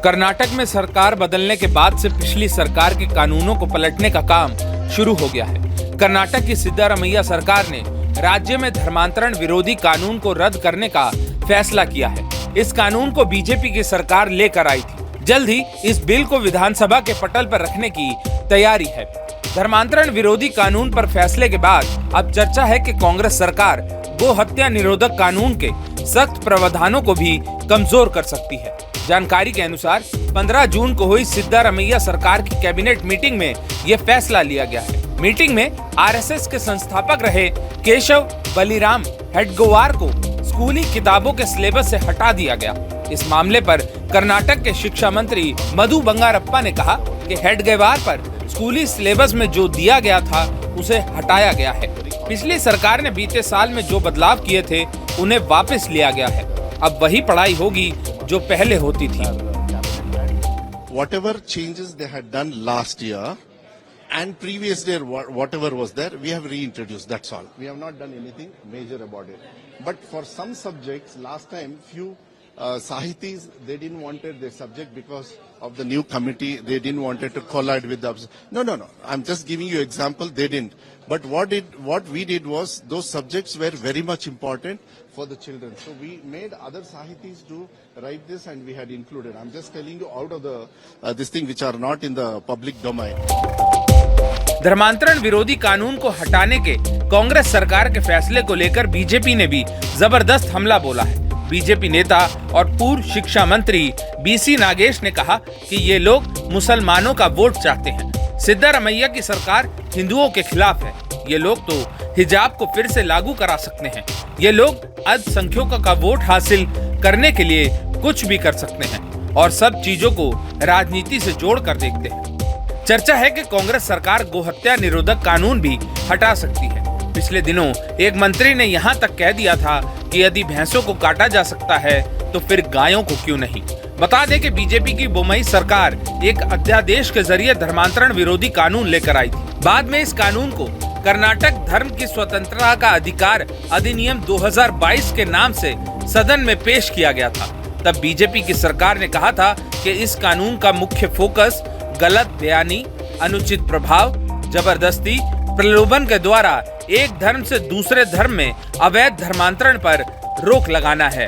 कर्नाटक में सरकार बदलने के बाद से पिछली सरकार के कानूनों को पलटने का काम शुरू हो गया है। कर्नाटक की सिद्धारमैया सरकार ने राज्य में धर्मांतरण विरोधी कानून को रद्द करने का फैसला किया है। इस कानून को बीजेपी की सरकार लेकर आई थी। जल्द ही इस बिल को विधानसभा के पटल पर रखने की तैयारी है। धर्मांतरण विरोधी कानून पर फैसले के बाद अब चर्चा है कि कांग्रेस सरकार गो हत्या निरोधक कानून के सख्त प्रावधानों को भी कमजोर कर सकती है। जानकारी के अनुसार 15 जून को हुई सिद्धारमैया सरकार की कैबिनेट मीटिंग में यह फैसला लिया गया है। मीटिंग में आरएसएस के संस्थापक रहे केशव बलिराम हेडगेवार को स्कूली किताबों के सिलेबस से हटा दिया गया। इस मामले पर कर्नाटक के शिक्षा मंत्री मधु बंगारप्पा ने कहा कि हेडगेवार पर स्कूली सिलेबस में जो दिया गया था उसे हटाया गया है। पिछली सरकार ने बीते साल में जो बदलाव किए थे उन्हें वापस लिया गया है। अब वही पढ़ाई होगी जो पहले होती थी। Whatever changes they had done last year and previous year, whatever was there, we have reintroduced. That's all. We have not done anything major about it. But for some subjects, last time few Sahitis, they didn't wanted their subject because of the new committee. They didn't wanted to collide with the. No. I'm just giving you example. They didn't. But what we did was those subjects were very much important for the children. So we made other Sahitis to write this, and we had included. I'm just telling you out of the this thing which are not in the public domain. धर्मांतरण विरोधी कानून को हटाने के कांग्रेस सरकार के फैसले को लेकर बीजेपी ने भी जबरदस्त हमला बोला है। बीजेपी नेता और पूर्व शिक्षा मंत्री बीसी नागेश ने कहा कि ये लोग मुसलमानों का वोट चाहते हैं। सिद्धारमैया की सरकार हिंदुओं के खिलाफ है। ये लोग तो हिजाब को फिर से लागू करा सकते हैं। ये लोग अल्पसंख्यकों का वोट हासिल करने के लिए कुछ भी कर सकते हैं और सब चीजों को राजनीति से जोड़ कर देखते हैं। चर्चा है कि कांग्रेस सरकार गोहत्या निरोधक कानून भी हटा सकती है। पिछले दिनों एक मंत्री ने यहाँ तक कह दिया था कि यदि भैंसों को काटा जा सकता है तो फिर गायों को क्यों नहीं। बता दें कि बीजेपी की बोमई सरकार एक अध्यादेश के जरिए धर्मांतरण विरोधी कानून लेकर आई थी। बाद में इस कानून को कर्नाटक धर्म की स्वतंत्रता का अधिकार अधिनियम 2022 के नाम से सदन में पेश किया गया था। तब बीजेपी की सरकार ने कहा था कि इस कानून का मुख्य फोकस गलत बयानी, अनुचित प्रभाव, जबरदस्ती, प्रलोभन के द्वारा एक धर्म से दूसरे धर्म में अवैध धर्मांतरण पर रोक लगाना है।